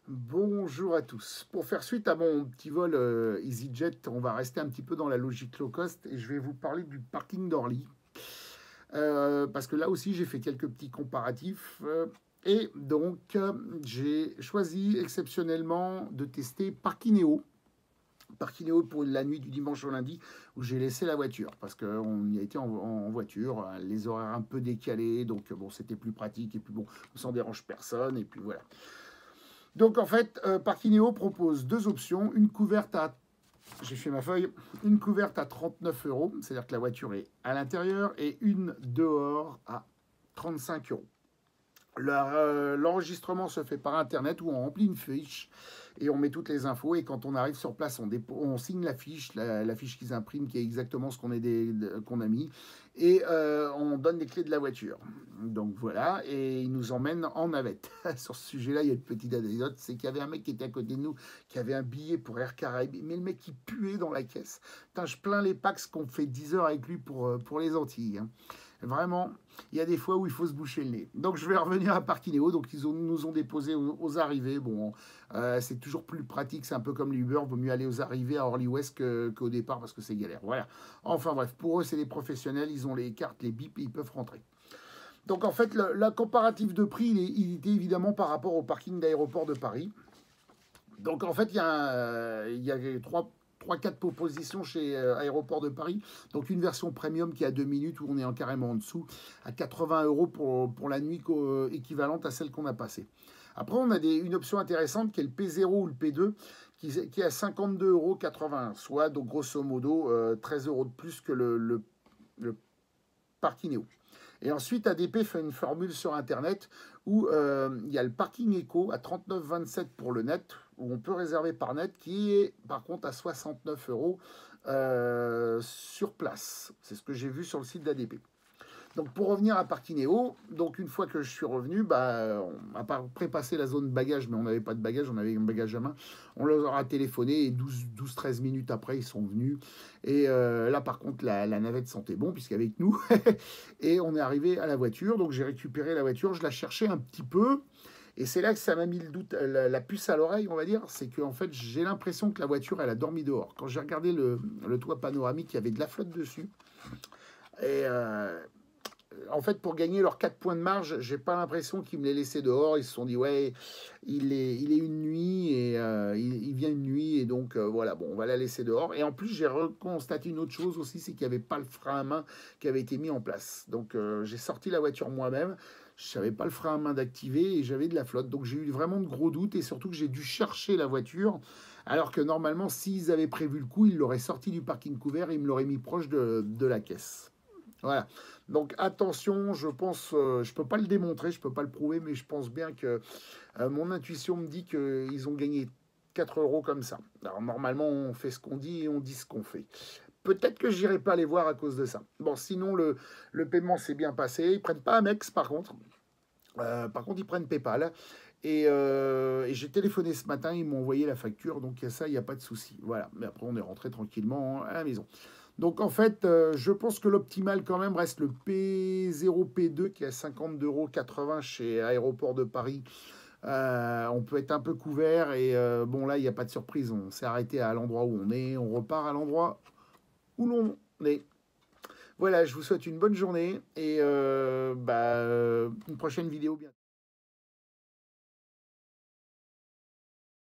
Bonjour à tous. Pour faire suite à mon petit vol EasyJet, on va rester un petit peu dans la logique low cost et je vais vous parler du parking d'Orly. Parce que là aussi, j'ai fait quelques petits comparatifs. Et donc, j'ai choisi exceptionnellement de tester Parkineo. Parkineo pour la nuit du dimanche au lundi, où j'ai laissé la voiture, parce qu'on y a été en voiture, les horaires un peu décalés, donc bon, c'était plus pratique, et puis bon, ça ne dérange personne, et puis voilà. Donc en fait, Parkineo propose deux options, une couverte à, j'ai fait ma feuille, une couverte à 39 euros, c'est-à-dire que la voiture est à l'intérieur, et une dehors à 35 euros. L'enregistrement se fait par internet où on remplit une fiche et on met toutes les infos. Et quand on arrive sur place, on signe la fiche, la fiche qu'ils impriment, qui est exactement ce qu'on a mis. Et on donne les clés de la voiture. Donc voilà, et ils nous emmènent en navette. Sur ce sujet-là, il y a une petite anecdote, c'est qu'il y avait un mec qui était à côté de nous, qui avait un billet pour Air Caraïbes, mais le mec qui puait dans la caisse. Putain, je plains les Pax qu'on fait 10 heures avec lui pour les Antilles. Hein. Vraiment, il y a des fois où il faut se boucher le nez. Donc je vais revenir à Parkineo. Donc nous ont déposé aux arrivées. Bon, c'est toujours plus pratique. C'est un peu comme l'Uber. Il vaut mieux aller aux arrivées à Orly-Ouest qu'au départ parce que c'est galère. Voilà. Enfin bref, pour eux, c'est des professionnels. Ils ont les cartes, les bips et ils peuvent rentrer. Donc en fait, la comparatif de prix, il était évidemment par rapport au parking d'aéroport de Paris. Donc en fait, il y a trois, quatre propositions chez Aéroport de Paris. Donc une version premium qui a 2 minutes où on est carrément en dessous, à 80 euros pour la nuit équivalente à celle qu'on a passée. Après, on a une option intéressante qui est le P0 ou le P2 qui est à 52,81 euros, soit donc grosso modo 13 euros de plus que le Parkineo. Et ensuite, ADP fait une formule sur Internet où il y a le parking éco à 39,27 pour le net, où on peut réserver par net, qui est par contre à 69 euros sur place. C'est ce que j'ai vu sur le site d'ADP. Donc pour revenir à Parkineo, donc une fois que je suis revenu, on a pas prépassé la zone bagage, mais on n'avait pas de bagage, on avait un bagage à main. On leur a téléphoné et 12-13 minutes après, ils sont venus. Et là, par contre, la navette sentait bon, puisqu'avec nous. Et on est arrivé à la voiture, donc j'ai récupéré la voiture, je la cherchais un petit peu. Et c'est là que ça m'a mis le doute, la puce à l'oreille, on va dire. C'est qu'en fait, j'ai l'impression que la voiture, elle a dormi dehors. Quand j'ai regardé le toit panoramique, il y avait de la flotte dessus. Et en fait, pour gagner leurs 4 points de marge, j'ai pas l'impression qu'ils me les laissaient dehors. Ils se sont dit, ouais, il est une nuit et il vient une nuit et donc voilà, bon, on va la laisser dehors. Et en plus, j'ai reconstaté une autre chose aussi, c'est qu'il n'y avait pas le frein à main qui avait été mis en place. Donc j'ai sorti la voiture moi-même. Je savais pas le frein à main d'activer et j'avais de la flotte. Donc j'ai eu vraiment de gros doutes et surtout que j'ai dû chercher la voiture. Alors que normalement, s'ils avaient prévu le coup, ils l'auraient sorti du parking couvert et ils me l'auraient mis proche de la caisse. Voilà. Donc attention, je pense, je peux pas le démontrer, je peux pas le prouver, mais je pense bien que mon intuition me dit qu'ils ont gagné 4 euros comme ça. Alors normalement, on fait ce qu'on dit et on dit ce qu'on fait. Peut-être que j'irai pas les voir à cause de ça. Bon, sinon le paiement s'est bien passé. Ils prennent pas Amex par contre. Par contre, ils prennent PayPal. Et j'ai téléphoné ce matin, ils m'ont envoyé la facture, donc il y a ça, il n'y a pas de souci. Voilà, mais après on est rentré tranquillement à la maison. Donc en fait, je pense que l'optimal quand même reste le P0, P2 qui est à 52,80 € chez Aéroport de Paris. On peut être un peu couvert et bon là, il n'y a pas de surprise. On s'est arrêté à l'endroit où on est, on repart à l'endroit où l'on est. Voilà, je vous souhaite une bonne journée et une prochaine vidéo bientôt.